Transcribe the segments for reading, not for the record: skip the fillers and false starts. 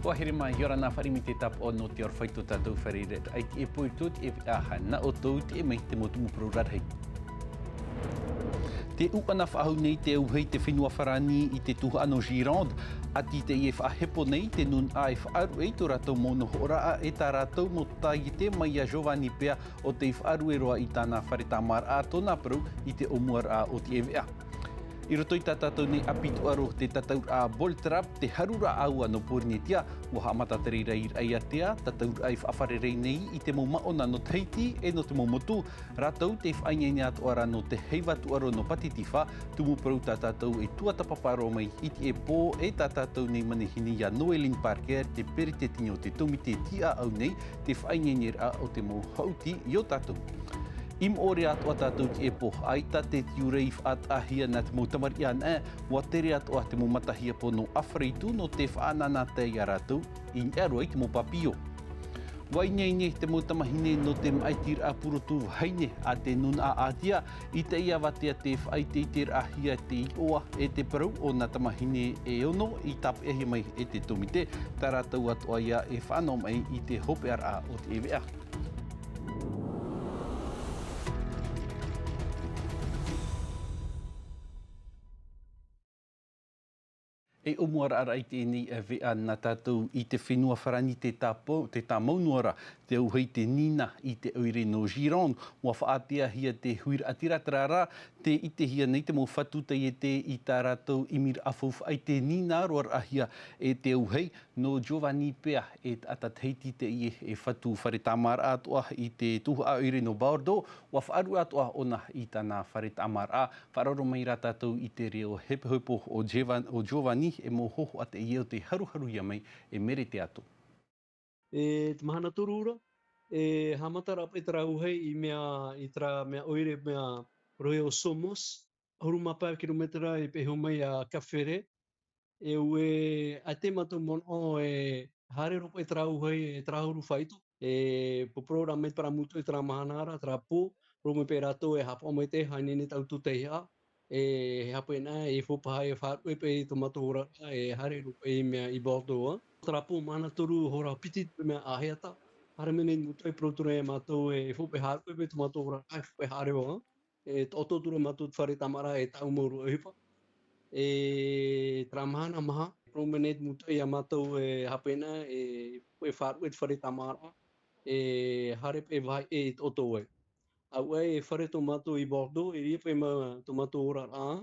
Whahere mai hiora nā wharimi te tap o no te or whaitu tātou wharire. Ai te e poi tūt e aha na o tau te e mei te motumu prorarhei. Te uana whahau nei te auhei te whenua wharani i te tuha ano Gironde, ati te i e whahepo nei te nun a e whaaru e to rātou mono horaa e tā rātou mo tai te mai a Giovanni Pea o te whaaru e roa i tāna whare tamar a tōna paru i te omuar a o te EVA. I roto i tātou nei apitu aro te tataur a Boltrap, te harura aua no Pōrnetia, waha matatari rei ai atea, tataur ai whaafarerei nei i te mo maona no Teiti e no te mo motu, rātou te whaingai atu ara no te heivatu aro no Patitiwha, tumu parau tātou e tuatapaparo mai i te e pō e tātou nei manehini a Noeline Parker, te pere te tino te tumi te tia au nei, te whaingai a o te mo hauti i o tātou. Im ore atua tātou te e po aita te tiurai whaatahia nā te mo tamari an wa tere atua te mo matahia po no awharitu no te whaanana te i rātou, i ngarua i te mo papio. Wainei te mo tamahine no te maitir a purotu haine a te nun a atia, i te ia watea te whaite i te rahia te i oa e te parau o nā tamahine e ono i tapu ehi mai e te tumite, tā rātou atua ia e whanau mai i te hope ara o te EVA. E omuara ara i tēnei vea nā tātou i te whenua wharani te tāmaunuara, te auhei te nina i te oire no Gironde, mua whaatea hia te huira atira tarara, te i te hia nei te mo whatuta i te i tā rātou imir awhauwha ai te nina roar ahia e te auhei no Giovanni Pea e atateiti te i e whatu whare tamara atua i te tuha a oire no Bordeaux, wa whaaru atua ona i tāna whare tamara, whararo mai rā tātou i te reo hepehopo o Giovanni e mo hoho ate i eo te haruharu ia mai e mere te ato. E te mahana turura, e hamatara e tara uhei i tara mea oire mea rohe o Somos, hurumapa kilometera i peho mai a Kawhere, e ue a te matu mono e hare ropo e tara uhei e tara huru whaitu, e poporo mai para mutu e tara mahanara, tara pō, rome pe rato e hapa mai te hainene tau tutehia, e hapa e nā e whupahai e whātu e pe i tomatu ora e hare ropo e mea i Bordeaux. Trapo mana toru hora piti me aheata hare mene mutu e protura e matou e fope haru e betu matou ora ai fope hare o e toto tura matou whare tamara e tau moru e hipa e tramana maha promenade mutu e matou e hapena e fope haru e whare tamara e hare pe vai e toto e au e whare to matou i Bordeaux e ripe ma to matou ora a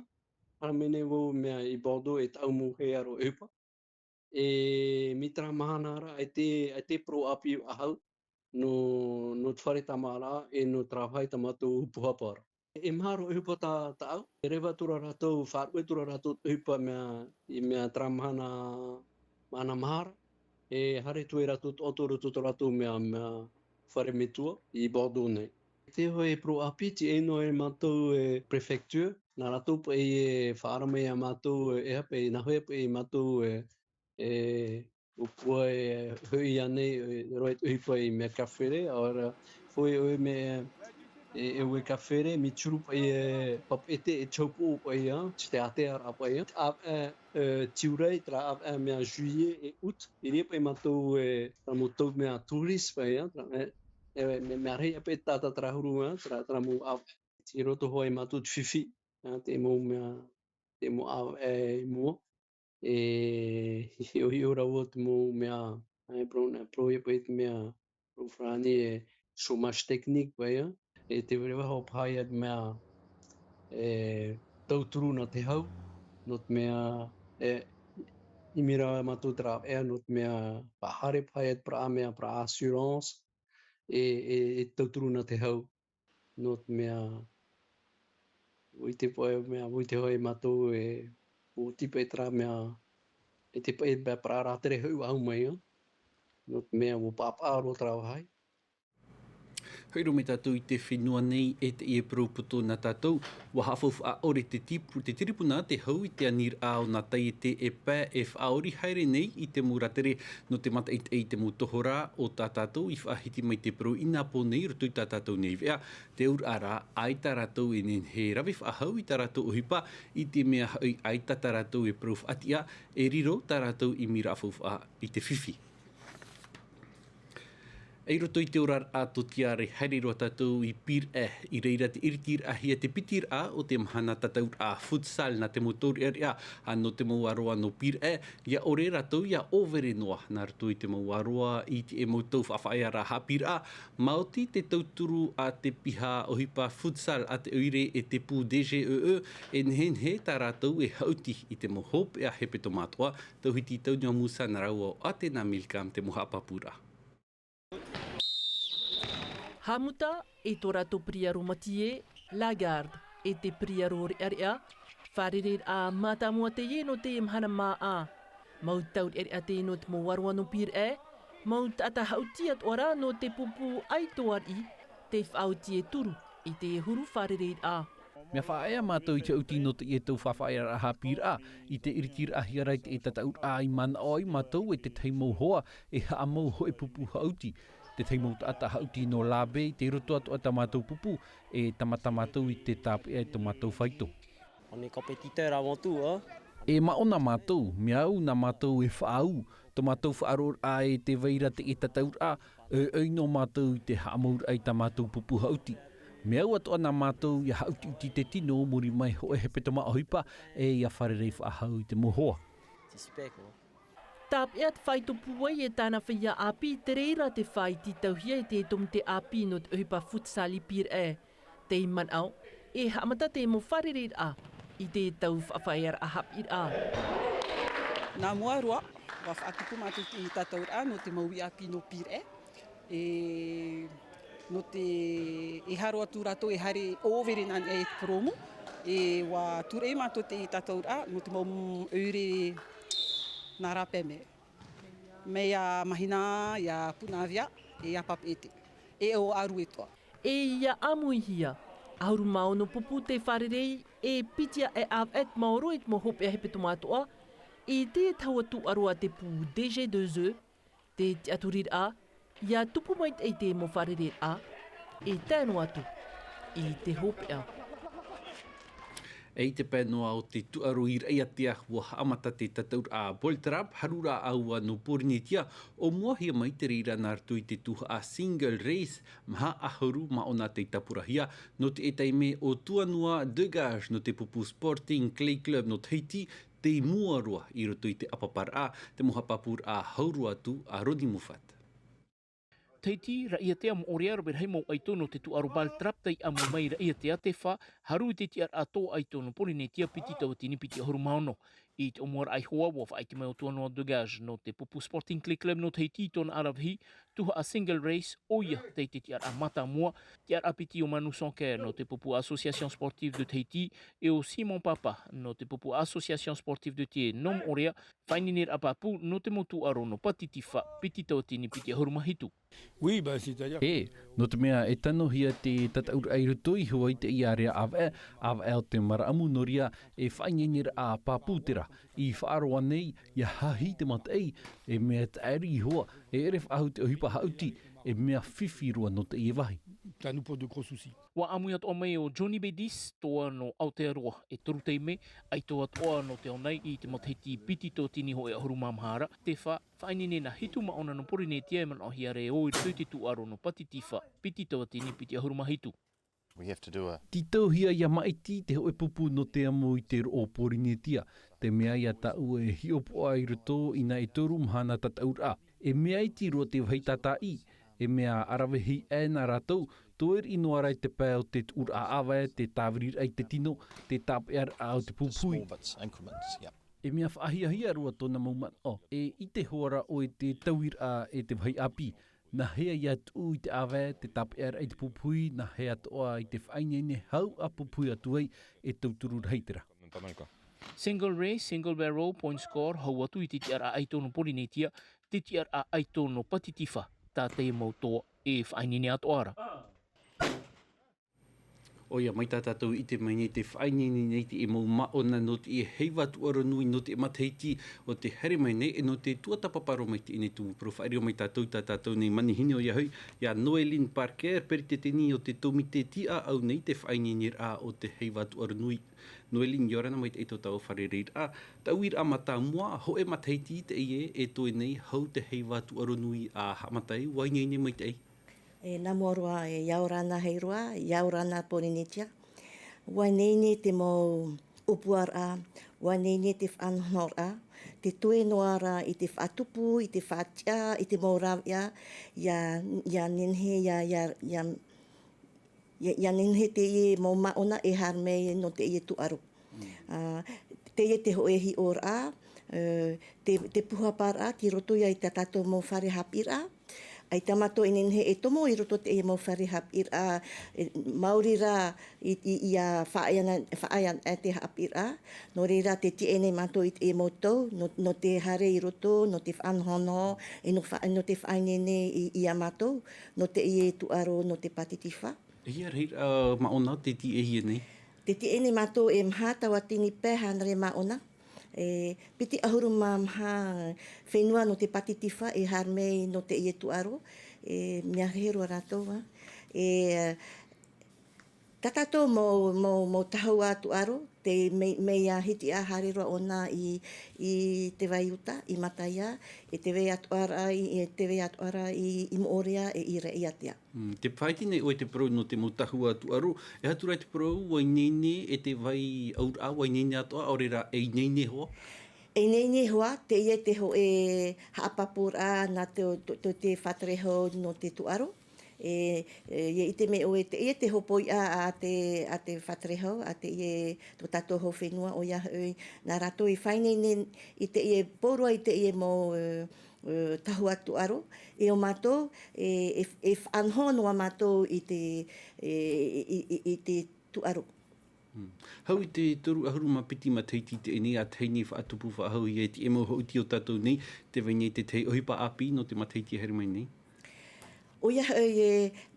hare mene wo mea i Bordeaux e tau mo he aro e hipa e mitra mahanara e te pro api ahau no whare tamara e no trawhai tamatu puhapara. E maharo e hupa ta au, e rewa tura ratou, whaarue tura ratou hupa mea tramahana mana mahara, e hare tue ratou otoro tuto ratou mea whare metua i Bordeaux nei. Te hoi e pro api, ti eno e matou e prefecture, nā ratou pa e whaaramei a matou e hape, nā hoi pa e matou upua e hui anei roi uhipa i mea kawhere, ora foi oi me e ue kawhere, mi turu pa e papete e taupo pa i a, te atea pa i a, tiurai tra mea juillet e août, i ria pa i matou e ramotou mea tourist pa i a, mea rei ape tata trahuru tra mo au, ti roto hoi matou fifi, te mo mea, te mo au e mua, e i ora o te mo mea pro e pe mea pro frani e chômage technique vai e te rewa ho pai at mea e tauturu na te hau not mea e i mira matu tra e not mea pahare pai at pra mea pra assurance e tauturu na te hau not mea uite pai mea uite hoi matu e o tipe tra mea e te pai pra ratere hau au mai not mea o papa ro tra hai. Kairo me tātou I te whenua nei e te e proputo na tātou. Wa hawhawh a ore te tiripuna te hau I te anir ao na tai te e pā e whaori haere nei I te muratere no te mata I te mutohora o tā tātou I whaahiti mai te pro ina po nei rutu I tā tātou nei vea. Te ur ara ai tā tātou e nen he rawe whahau I tā tātou ohipa I te mea hau ai tā tātou e pro whaatia e riro tā tātou I mira awhawh I te whiwhi. Ei roto I te orar a to tiare haere roa tātou I pir I reira te iritir ahia te pitir o te mahana tātou a futsal na te motori no te mauaroa no pir ia ore ratou ia overe noa na rato I te mauaroa I te e mautou whawhaiara ha pir Māoti te tauturu a te piha ohipa futsal a te oire e te pū DGE e nehen he tā ratou e hauti I te mohop a hepe tomatoa tauhiti taunua musa na raua a te na milkam te moha papura. Hamuta e tō rato priaro matie, Lagarde e te priaro rea, wharerer a mātamua te no te mahana maa. Mau tau rea te no te mowarua no pir mau tata hautiat ora no te pupu aitoari, te whautie turu I te huru wharerer a. Mea whaea mātou I te uti no te e tau whawhaera a hapir I te iritir ahiarai te e tataur I mana oi mātou e te teimau hoa e haamau hoe pupu hauti. Te teimau ata hauti no labe te roto atu ata mātou pupu e tamata mātou I te tāpe e to mātou whaito. On est compétiteur avant tout, hein? E maona mātou, mea au na mātou e whaau, to mātou whaaror e te veira te e tataur no mātou I te haamaur ai ta mātou pupu hauti. Mea au atu ana mātou ia hauti uti te tino muri mai hoe he petama ohipa e ia wharerei whaahau I te mohoa. C'est super, quoi. Tāp ea te whaito puai e tāna whia api te reira te whai ti tauhia e te tom te api no te uhipa futsali pir Te iman au, e hamata te mo wharerer I te tau whawhaiara a hapir Nā mua roa, wa whaatupu mātou I tātou no te maui api no pir no te e haro atu rato e hare overe nani e promo, e wa ture mātou te tātou no te mau eure nā rape me. Me ia mahina, ia punavia, e ia papete. E o aru e toa. E ia amuihia, auru maono pupu te wharerei e pitia e avet maoro e mohop e hepe tomatoa, e te taua tu arua te pu DG2E, te aturir ia tupu mai e te mo wharerer e tēnu atu, I te hope Ei te pēnoa o te tuaro I reia tia wa amata te tataur Boltrap, harura aua no porinitia, o muahia mai te reira nā ratu I te tuha single race, maha aharu maona te tapurahia, no te etaime o tuanua Degage no te pupu Sporting Clay Club no Tahiti, te muarua I roto I te apapar te mohapapur haurua atu Rodi Mufat. Teiti raia te amu orea robert hei mau aitono te tuaro Baltrap tei amu mai raia te atefa, haru te tiar ato aitono Polinetia piti tau tini piti ahuru maono. I te omuar ai hoa wa whaiki mai o tuanoa Degage no te Pupu Sporting Clay Club no Teiti tona aravhi, tuha a single race oia te tiar a mata mua, tiar a piti o Manu Sonker no te Pupu Association Sportive de Teiti e o Simon Papa no te Pupu Association Sportive de Tie nom orea, whaininer a papu no te motu aro no patitifa piti tau tini piti ahuru mahitu. Oui, bah c'est-à-dire. No te mea e tano hia te tataur ai rutoi hua I te iarea ave o te maramu noria e whaingenir a paputera I whaaroa nei ia hahi te matei e mea te airi hoa e ere whaahu te ohipa hauti e mea whiwhirua no te iewahi. Ça nous pose de gros soucis. Wa amuiat o mai o Johnny Bedis, toa no Aotearoa e toruteime, ai toa toa no te onai I te matahiti piti tō tini ho e ahuru mamhara, te whainene na hitu maona no Polinetia e man o hiare o I te tuaro no patitifa, piti tō tini piti ahuru mahitu. Ti tauhia ia maiti te hoe pupu no te amu I te o Polinetia, te mea ia tau e hiopo ai roto ina e toru mahana tataur E mea iti roa te waitata e mea arawehi nā rātou, toer ino arai te pēo te ura awae, te tāwirir ai te tino, te tāpear au te pupui. E mea whaahia rua tōna mauman e I te hoara o e te tauir e te whai api, na hea ia tu I te awae, te tāpear ai te pupui, na hea toa I te whainene hau a pupui atuai e tauturu reitera. Single race, single barrel, point score, hau atu I te tiara aitono Polinetia, te tiara aitono patitifa, tā te mautoa e whainene atoara. O ia, mai tā tātou I te mai nei te whainini nei te e mau maona no te e heiwa tuaro nui no te mateiti o te here mai nei e no te tuatapaparo mai te ine tumu profairi o mai tātou nei manihini o ia hui. Ia Noelin Parker, peri te tini o te tomite tia au nei te whainini a o te heiwa tuaro nui. Noelin yorana mai te eto tau wharereir a. Tau ir a mata mua, ho e mateiti te e toi nei hau te heiwa tuaro nui a hamatai, wainei nei mai te ei. E namoroa e iaorana heiroa, iaorana Polinitia. Wainene te mo upuar a, wainene te whanhor a, te tue noara I te whatupu, I te whatia, I te maurawia, ia nenhe, ia nenhe te ie mo maona e harmei no te ie tuaru. Te ie te hoehi or a, te puhapar a, ki roto ia I te tato mo whare hapir a, ai tamato I nenhe e tomo I roto te e mau whare hapir a, mauri ra I a whaayan e te hapir a, no reira te ti ene mato I te e motou, no te hare I roto, no te whanhono, no te whainene I a mato, no te ie tuaro, no te patitiwha. Ia rei maona te ti e hia nei? Te ti ene mato e mha tawa tini pehan re maona. Piti ahuru mha whenua no te patitiwha e harmei no te ie tuaro. Mea rehero ratou. Tatato mo tahau a tuaro, te mea hiti a harero ona I te vaiuta, I mataia, e te wei atuara I moorea e I reiatea. Te whaiti nei oe te parau no te motahu atu aro, e haturai te parau wainene e te vai aura wainene atoa, aurera e inene hoa? E nei hoa, te ie te ho e haapapura na te whatreho no te tuaro. I te me oe te ie te hopoi a te whatreho, a te ie to tato ho whenua o ia hui. Nā rato I whainene I te ie porua I te ie mo tahu atu aro. E o matou, e whanhonoa matou I te tuaro. Hau I te toru ahuru mapiti mateiti te ene a teini whaatupu whaahau I e te emo hauti o tatou nei, te wainei te tei ohipa api no te mateiti here mai nei. O ia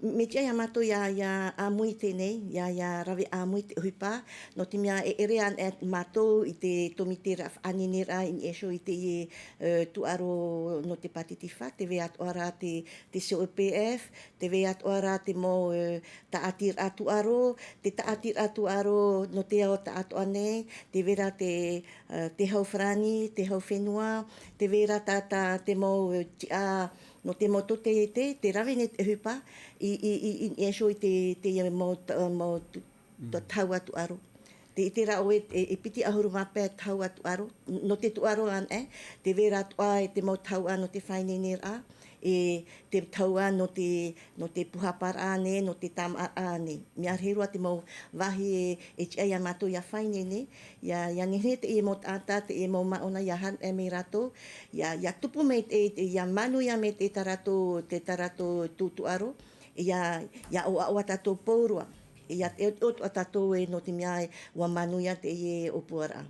me tia ia mato ia amui tēnei, ia rawe amui te uhipa, no te mea e ere an e mato I te tomitera aninera in esho I te ie tuaro no te patitiwha, te wea atuara te COPF, te wea atuara te mo taatir atuaro, te taatir atuaro no te ao taatoa nei, te vera te hau whrani, te hau whenua, te vera tata te mo tia no te moto te rawe ne te hupa I esho I te mo tau atu aro. Te ra oe e piti ahuru mape tau atu aro. No te tuaro an te vera atua e te mo tau no te whainene a. Te taua no te puhapar ane, no te tama ane. Mea rehirua te mau wahi e tia mato ia whainene. Ia nene te e mo tata, te e mo maona ia han e me rato. Ia tupu me ia manu ia me te tarato tutuaro. Ia o tato pourua. Ia o tato e no te mea ua manu ia te e opuara.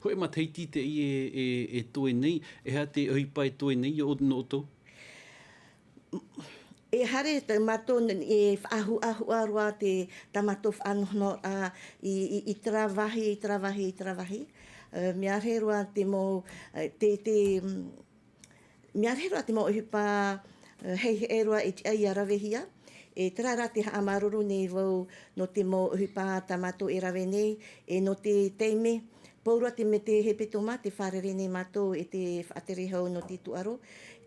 Hoi mateiti te e toe nei, e ha te ohipa e toe nei o no to? E hare te mato e ahu arua te tamato whanhono I travahi. Mea rerua te mo mea rerua te mo uhipa hei erua I te ai rawehia. E trara te haamaruru nei vau no te mo uhipa tamato e rawe nei, e no te teime. Paurua te me te hepetoma, te wharere nei mato e te whaaterehau no te tuaro.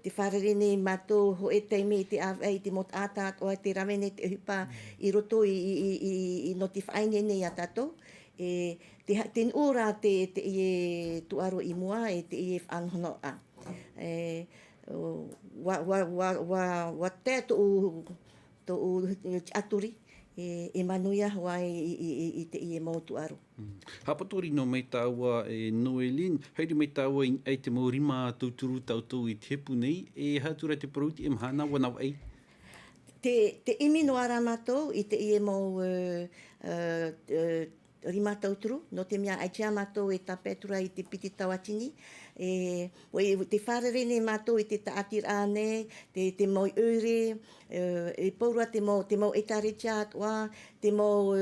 Te wharere nei mato ho e teime I te awai, te mot atat o te rawe nei te uhipa I roto I no te whaine nei a tato. Te ora te ie tuaro I mua e te ie whanhono a. Wa te to aturi e manuia hoa I te ie mau tuaro. Hapatori no mai tāua e Noelin, heiri mai tāua ai te mau rima tauturu tautou I te hepu nei, e hātura te paruti e mahana wanau ei? Te imi no ara matou I te ie mau rima tauturu, no te mea ai tia mātou e tapetura i te piti tawatini. Te wharerene mātou i te taatira ane, te mau ure, e paura te mau etaretia atua, te mau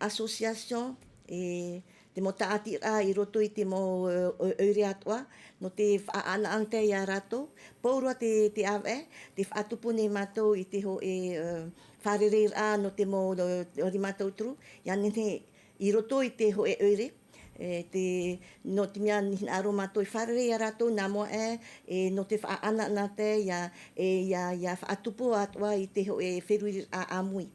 association, te mau taatira i roto i te mau ure atua, no te whaana ante i a rato. Paura te awe, te whaatupune mātou i te ho wharereira no te mau rima tauturu, ia nene i roto i te ho ure, no te mea nihina aro mātou i wharere i a rato, nā moa no te whaana nā te, ia whaatupu atua i te ho wherui a amui.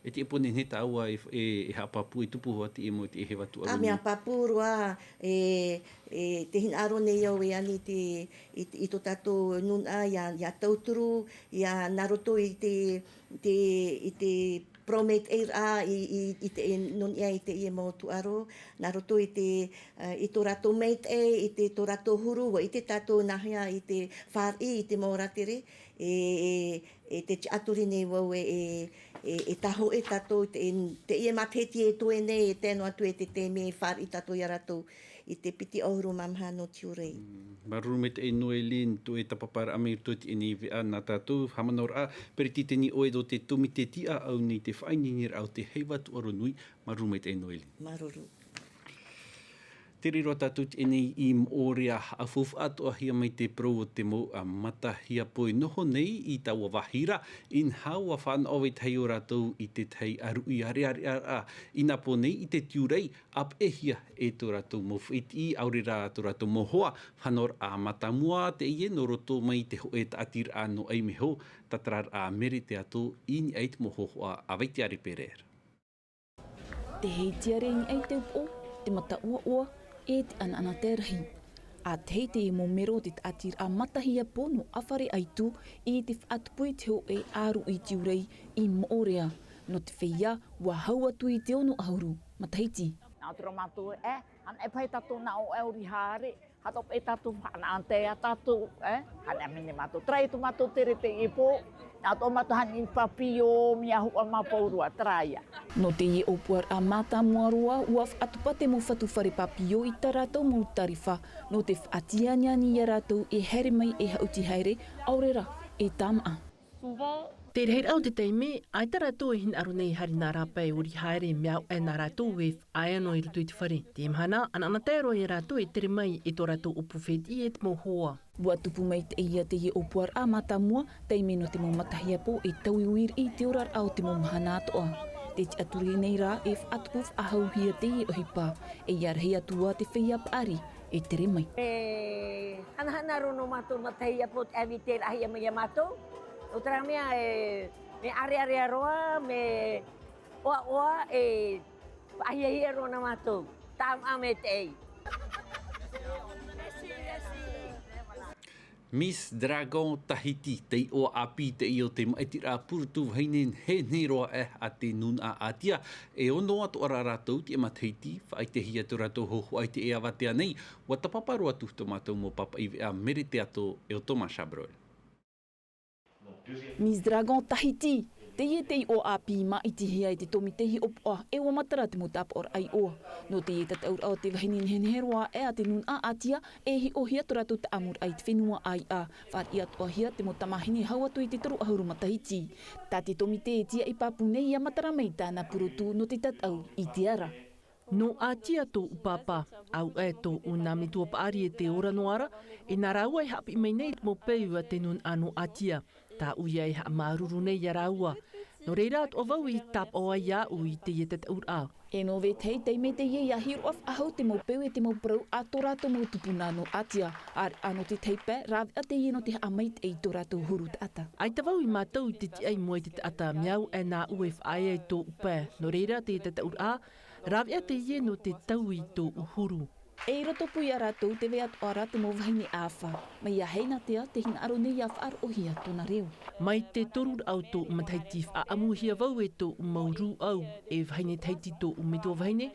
E te epone ne taua e hapapu e tupu hoa te emo te e he watu aru. Mea papu roa, te hina aro nei au e ani i to tato nuna, ia tauturu, ia naroto i te promete eira i te nunia i te ie mo tu aro, naroto i to rato mate i te to rato huru, i te tato nahia i te whari i te moratere, te aturi nei wau e taho e tato, te ie mateti e toe nei, e tēno atu e te teme e whari i tato i arato i te piti ohuru mamha no tiurai. Maruru me te e Noelin, tu e tapapara amir tu te eni vea nā tātou, hamanora a, pere ti teni oe do te tumi te tia au nei te whainingir au te heiwatu aro nui, maruru me te e Noelin. Maruru. Te riro tātou te enei i Mōrea a fufu atoa hia mai te pro o te mo a mata hia poe noho nei i taua wahira in haua whan owe tei o rātou i te tei aru i are i nā po nei i te tiurai ap e hia e tō rātou mo whiti aure rā tō rātou mohoa whanor a mata mua te ie no roto mai te ho e tātir no ei meho tatarar a mere te ato i ni eit mohoa a waiti are pereer. Te hei tiare ni ei te upo, te mata ua e te ana te rahi. A te hei te mo mero te atir a matahia pono awhare aitu i te whaatupui te ho e aru i tiurei i Mōrea. No te whia, wa haua tui te ono ahuru, matahiti. Nā tura mātou han e pai tatou na o euri haare, hatop e tatou whana ante a tatou, han e mene mātou trai tu mātou tere te ipo, nā tō mātou han i papio mia hua mapaurua traia. No te ie opuar a mata muarua, ua whaatupa te mo whatu whare papio i tā rātou mō tariwha, no te whaatiania ni a rātou e here mai e hauti haere, aurera e tāmaa. Te rei au te teime, ai tā rātou e hin aru nei hari nā rāpai uri haere miau e nā rātou e whaeano i rutu i te whare. Te mahana, ana te ro e rātou e tere mai e tō rātou upu wheti e te mohoa. Bua tupu mai te ia te ie opuar a mata mua, teime no te mo matahia po e tauiwir i te orar au te mo mahana atoa. Te te aturi nei rā e whaatupuf a hauhia te ie ohipa, e iarhei atua te whiap ari e tere mai. Hanahana rono mātou matahia po te awi te rahia mai a mātou. O tera mea me are roa, me oa e whaahia roa na mātou. Tam ame te ei. Miss Dragon Tahiti, tei o api te i o te maitira purutu hainen he nei roa a te nun a atia. E ono atu ara rātou te matahiti, whaai te hia tu rātou hoho ai te ea watea nei, wa tapaparu atu to mātou mo papa iwi a mere te ato e o Thomas Chabrol. Miss Dragon Tahiti, te ie tei o api ma i te hia i te tomi tehi opoa e o matara te mutapa or ai oa. No te ie tataur au te wahinin henheroa e a te nun a atia e hi o hia toratu te amur ai te whenua ai a. Whar i atua hia te motamahini hauatu i te toru ahuru matahiti. Tā te tomi te e tia i papu nei a matara mei tāna purutu no te tatau i te ara. No atia tō upapa, au e tō unami tua paari e te ora noara, e nā raua e hapi mai nei mo peua te nun ano atia. Tā uia e ha maruru nei a raua. No reira at o vau i tap o ai au i te ietet ur au. E no ve tei tei me te ie ia hiru af ahau te mo peu e te mo prau a tō rato mo tupuna no atia. Ar ano te teipe, rawe a te ie no te amait e i tō rato huru te ata. Ai te vau i mātou i te ti ai mo i te ata miau e nā ue whae e tō upe. No reira te ietet ur a, rawe a te ie no te tau i tō uhuru. E roto pui a rātou te wea toara te mo wahine āwha. Mai a heina tea te hina aro nei a whaar ohia tōna reo. Mai te toru au tō umataiti a amuhia vau e tō umauru au e wahine taiti tō umeto wahine.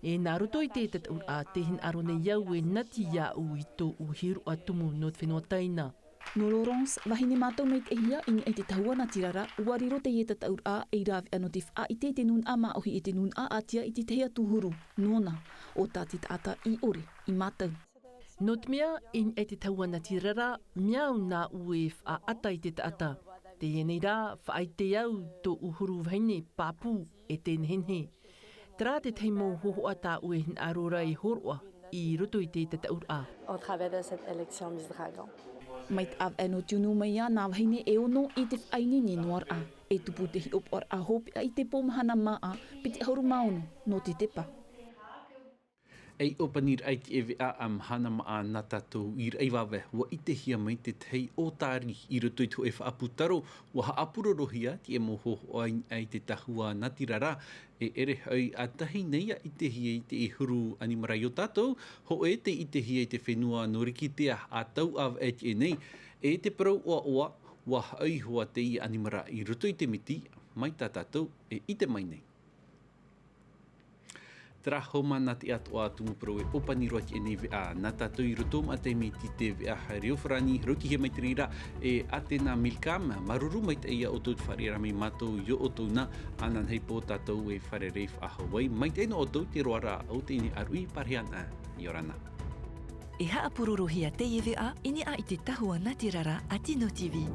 E nā roto i te tataur a te hina aro nei au e nati ia u i tō uhiru atumu no te whenua taina. No Laurence, wahine mātou mei te hia ingi e te tahua na tirara, uariro te ieta taur a e rawi anotif a i te nun a maohi i te nun a atia i te hea tuhuru, nona, o tāti taata i ore, i mātou. No te mea, in e te tahua na tirara, miau nā uef a ata i te taata. Te enei rā, whaai te au tō uhuru whaine pāpū e te nhenhe. Tera te teimo hoho a tā ue hin arora i horoa i roto i te taur a. Au travers de cette élection Miss Dragon. Mai te av eno tunu mai a nā wahine e ono i te whaini ni noar a. E tupu te hi op or a hopi a i te pōmahana maa a, piti hauru maono, no te tepa. Ei opanir ai te ewe a am hana maa nā tātou i reiwawe wa i te hia mai te tei o tāri i roto i tu e whaaputaro wa haapurorohia ti e moho ai te tahua natirara e ere hau a tahi neia i te hia i te e huru animarai o tātou ho e te i te hia i te whenua norikitea a tau av et e nei e te parau oa wa hau hoa te i animara i roto i te miti mai tā tātou e i te mai nei. Tera homa nā te atua tumuparau e opaniro ati e nei vea. Nā tātou i rotom a te miti te vea haere o wharani, rauki he mai te rira e ate nā milkam, maruru mai te ia o tō te whare rame mātou i o tō nā, anan hei pō tātou e whare reif a Hawaii, mai te ino o tō te roara au te ini arui pareana i orana. E haapurorohia te iwi a, ini a i te tahua natirara a Tino TV.